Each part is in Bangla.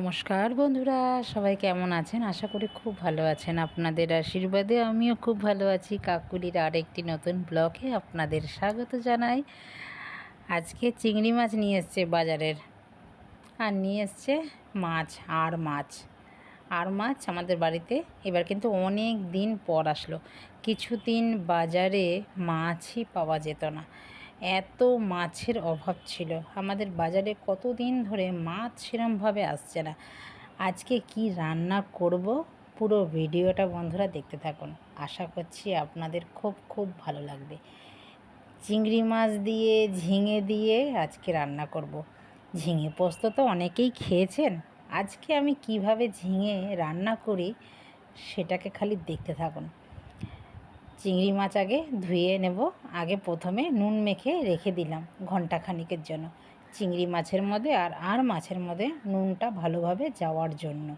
নমস্কার বন্ধুরা, সবাই কেমন আছেন? আশা করি খুব ভালো আছেন। আপনাদের আশীর্বাদে আমিও খুব ভালো আছি। কাকুলির আরেকটি নতুন ব্লগে আপনাদের স্বাগত জানাই। আজকে চিংড়ি মাছ নিয়ে এসছে বাজারের, আর নিয়ে এসছে মাছ। আর মাছ আমাদের বাড়িতে এবার কিন্তু অনেক দিন পর আসলো। কিছুদিন বাজারে মাছই পাওয়া যেত না, এত মাছের অভাব ছিল আমাদের বাজারে। কতদিন ধরে মাছ সেরমভাবে আসছে না। আজকে কি রান্না করব, পুরো ভিডিওটা বন্ধুরা দেখতে থাকুন। আশা করছি আপনাদের খুব খুব ভালো লাগবে। চিংড়ি মাছ দিয়ে ঝিঙে দিয়ে আজকে রান্না করব। ঝিঙে পোস্ত তো অনেকেই খেয়েছেন। আজকে আমি কিভাবে ঝিঙে রান্না করি সেটাকে খালি দেখতে থাকুন। চিংড়ি মাছ আগে ধুয়ে নেব। আগে প্রথমে নুন মেখে রেখে দিলাম ঘন্টাখানিকের জন্য, চিংড়ি মাছের মধ্যে আর মাছের মধ্যে নুনটা ভালোভাবে যাওয়ার জন্য।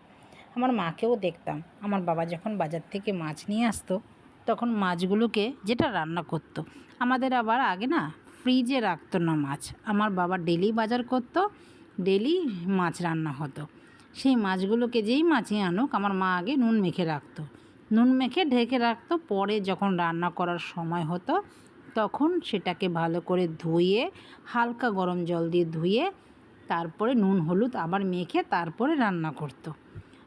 আমার মাকেও দেখতাম, আমার বাবা যখন বাজার থেকে মাছ নিয়ে আসতো তখন মাছগুলোকে যেটা রান্না করতো, আমাদের আবার আগে না ফ্রিজে রাখতো না মাছ। আমার বাবা ডেলি বাজার করতো, ডেলি মাছ রান্না হতো। সেই মাছগুলোকে যেই মাছই আনুক আমার মা আগে নুন মেখে রাখতো, নুন মেখে ঢেকে রাখতো। পরে যখন রান্না করার সময় হতো তখন সেটাকে ভালো করে ধুয়ে, হালকা গরম জল দিয়ে ধুয়ে, তারপরে নুন হলুদ আবার মেখে তারপরে রান্না করতো।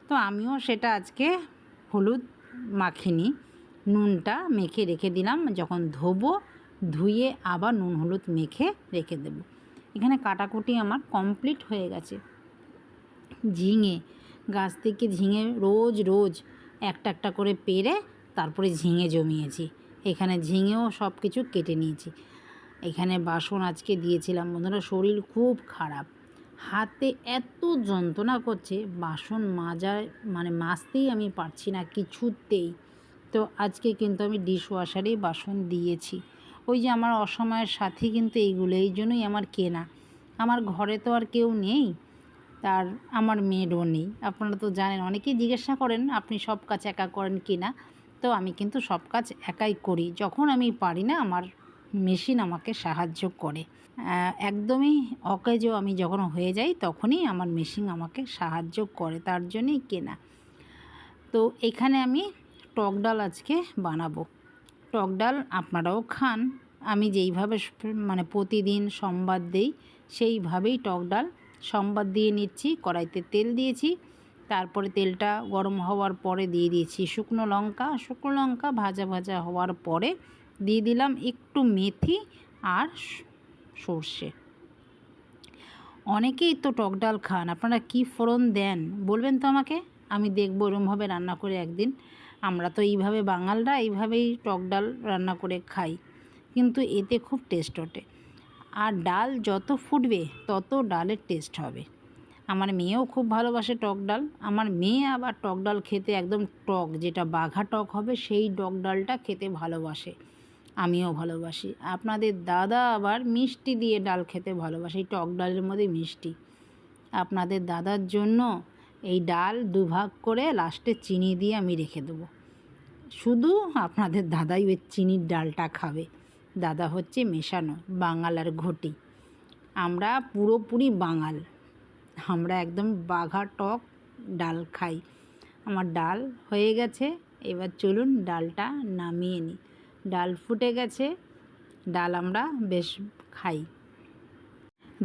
তো আমিও সেটা আজকে হলুদ মাখিনি, নুনটা মেখে রেখে দিলাম। যখন ধোবো, ধুয়ে আবার নুন হলুদ মেখে রেখে দেব। এখানে কাটাকুটি আমার কমপ্লিট হয়ে গেছে। ঝিঙে গাছ থেকে ঝিঙে রোজ রোজ একটা একটা করে পেড়ে তারপরে ঝিঙে জমিয়েছি। এখানে ঝিঙেও সব কিছু কেটে নিয়েছি। এখানে বাসন আজকে দিয়েছিলাম বন্ধুরা, শরীর খুব খারাপ, হাতে এত যন্ত্রণা করছে, বাসন মাজতেই আমি পারছি না কিছুতেই। তো আজকে কিন্তু আমি ডিশওয়াশারেই বাসন দিয়েছি। ওই যে আমার অসময়ের সাথী কিন্তু এইগুলো, এই জন্যই আমার কেনা। আমার ঘরে তো আর কেউ নেই, তার আমার মেয়েরও নেই। আপনারা তো জানেন, অনেকেই জিজ্ঞাসা করেন আপনি সব কাজ একা করেন কি না। তো আমি কিন্তু সব কাজ একাই করি। যখন আমি পারি না আমার মেশিন আমাকে সাহায্য করে। একদমই অকেজো আমি যখন হয়ে যাই তখনই আমার মেশিন আমাকে সাহায্য করে, তার জন্যই কেনা। তো এখানে আমি টক ডাল আজকে বানাবো। টক ডাল আপনারাও খান, আমি যেইভাবে প্রতিদিন সোমবার দিই সেইভাবেই টক ডাল সোমবার দিয়ে নিচ্ছি। কড়াইতে তেল দিয়েছি, তারপরে তেলটা গরম হওয়ার পরে দিয়ে দিয়েছি শুকনো লঙ্কা ভাজা ভাজা হওয়ার পরে দিয়ে দিলাম একটু মেথি আর সর্ষে। অনেকেই তো টক ডাল খান, আপনারা কি ফোড়ন দেন বলবেন তো আমাকে, আমি দেখবো এরমভাবে রান্না করে একদিন। আমরা তো এইভাবে বাঙালরা এইভাবেই টক ডাল রান্না করে খাই, কিন্তু এতে খুব টেস্ট ওঠে। আর ডাল যত ফুটবে তত ডালের টেস্ট হবে। আমার মেয়েও খুব ভালোবাসে টক ডাল। আমার মেয়ে আবার টক ডাল খেতে একদম টক, যেটা বাঘা টক হবে সেই টক ডালটা খেতে ভালোবাসে। আমিও ভালোবাসি। আপনাদের দাদা আবার মিষ্টি দিয়ে ডাল খেতে ভালোবাসে, এই টক ডালের মধ্যে মিষ্টি। আপনাদের দাদার জন্য এই ডাল দুভাগ করে লাস্টে চিনি দিয়ে আমি রেখে দেবো। শুধু আপনাদের দাদাই ওই চিনির ডালটা খাবে। দাদা হচ্ছে মেশানো বাঙাল আর ঘটি, আমরা পুরোপুরি বাঙাল, আমরা একদম বাঘা টক ডাল খাই। আমার ডাল হয়ে গেছে, এবার চলুন ডালটা নামিয়ে নিই। ডাল ফুটে গেছে, ডাল আমরা বেশ খাই।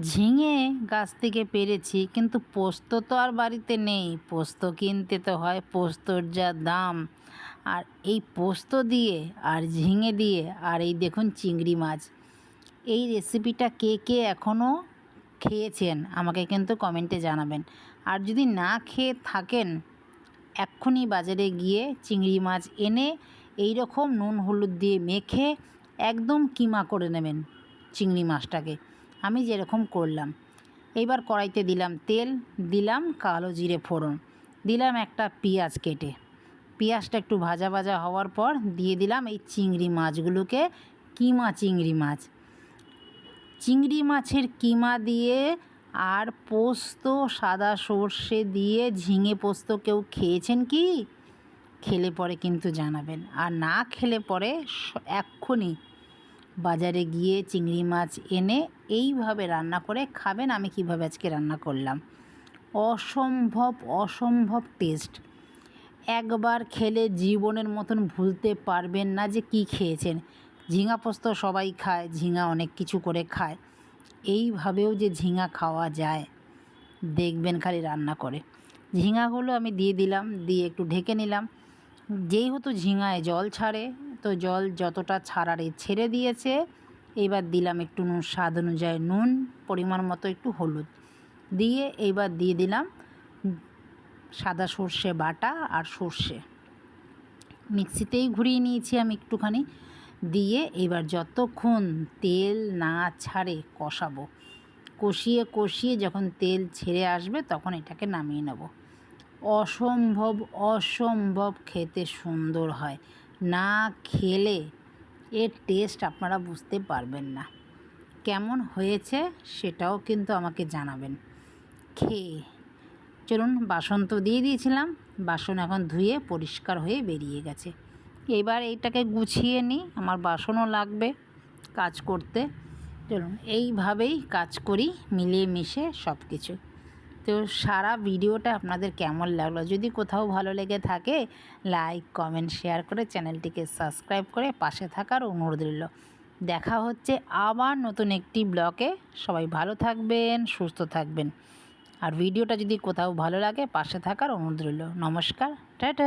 ঝিঙে গাছ থেকে পেরেছি, কিন্তু পোস্ত তো আর বাড়িতে নেই, পোস্ত কিনতে তো হয়, পোস্তর যা দাম। আর এই পোস্ত দিয়ে আর ঝিঙে দিয়ে আর এই দেখুন চিংড়ি মাছ, এই রেসিপিটা কে কে এখনও খেয়েছেন আমাকে কিন্তু কমেন্টে জানাবেন। আর যদি না খেয়ে থাকেন, এক্ষুনি বাজারে গিয়ে চিংড়ি মাছ এনে এই রকম নুন হলুদ দিয়ে মেখে একদম কিমা করে নেবেন চিংড়ি মাছটাকে, আমি যেরকম করলাম। এইবার কড়াইতে দিলাম তেল, দিলাম কালো জিরে ফোড়ন, দিলাম একটা পেঁয়াজ কেটে। পেঁয়াজটা একটু ভাজা ভাজা হওয়ার পর দিয়ে দিলাম এই চিংড়ি মাছগুলোকে, কিমা চিংড়ি মাছের কিমা দিয়ে আর পোস্ত, সাদা সর্ষে দিয়ে ঝিঙে পোস্ত কেউ খেয়েছেন কি? খেলে পরে কিন্তু জানাবেন। আর না খেলে পরে এক্ষুনি বাজারে গিয়ে চিংড়ি মাছ এনে এইভাবে রান্না করে খাবেন। আমি কিভাবে আজকে রান্না করলাম, অসম্ভব অসম্ভব টেস্ট। একবার খেলে জীবনের মতন ভুলতে পারবেন না যে কী খেয়েছেন। ঝিঙা পোস্ত সবাই খায়, ঝিঙা অনেক কিছু করে খায়, এইভাবেও যে ঝিঙা খাওয়া যায় দেখবেন খালি রান্না করে। ঝিঙাগুলো আমি দিয়ে দিলাম, দিয়ে একটু ঢেকে নিলাম। যেহেতু ঝিঙায় জল ছাড়ে, তো জল যতটা ছাড়ারে ছেড়ে দিয়েছে। এবার দিলাম একটু নুন, স্বাদ অনুযায়ী নুন, পরিমাণ মতো একটু হলুদ দিয়ে এইবার দিয়ে দিলাম সাদা সর্ষে বাটা আর সর্ষে মিক্সিতেই ঘুরিয়ে নিয়েছি আমি একটুখানি, দিয়ে এবার যতক্ষণ তেল না ছাড়ে কষাবো। কষিয়ে কষিয়ে যখন তেল ছেড়ে আসবে তখন এটাকে নামিয়ে নেব। অসম্ভব অসম্ভব খেতে সুন্দর হয়। না খেলে এর টেস্ট আপনারা বুঝতে পারবেন না। কেমন হয়েছে সেটাও কিন্তু আমাকে জানাবেন খেয়ে। চলুন, বাসন তো দিয়ে দিয়েছিলাম, বাসন এখন ধুয়ে পরিষ্কার হয়ে বেরিয়ে গেছে। এবার এইটাকে গুছিয়ে নিই, আমার বাসনও লাগবে কাজ করতে। চলুন এইভাবেই কাজ করি, মিলিয়ে মিশে সব কিছু। তো সারা ভিডিওটা আপনাদের কেমন লাগলো, যদি কোথাও ভালো লেগে থাকে লাইক কমেন্ট শেয়ার করে চ্যানেলটিকে সাবস্ক্রাইব করে পাশে থাকার অনুরোধ রইল। দেখা হচ্ছে আবার নতুন একটি ব্লগে। সবাই ভালো থাকবেন, সুস্থ থাকবেন। আর ভিডিওটা যদি কোথাও ভালো লাগে পাশে থাকার অনুরোধ রইল। নমস্কার, টাটা।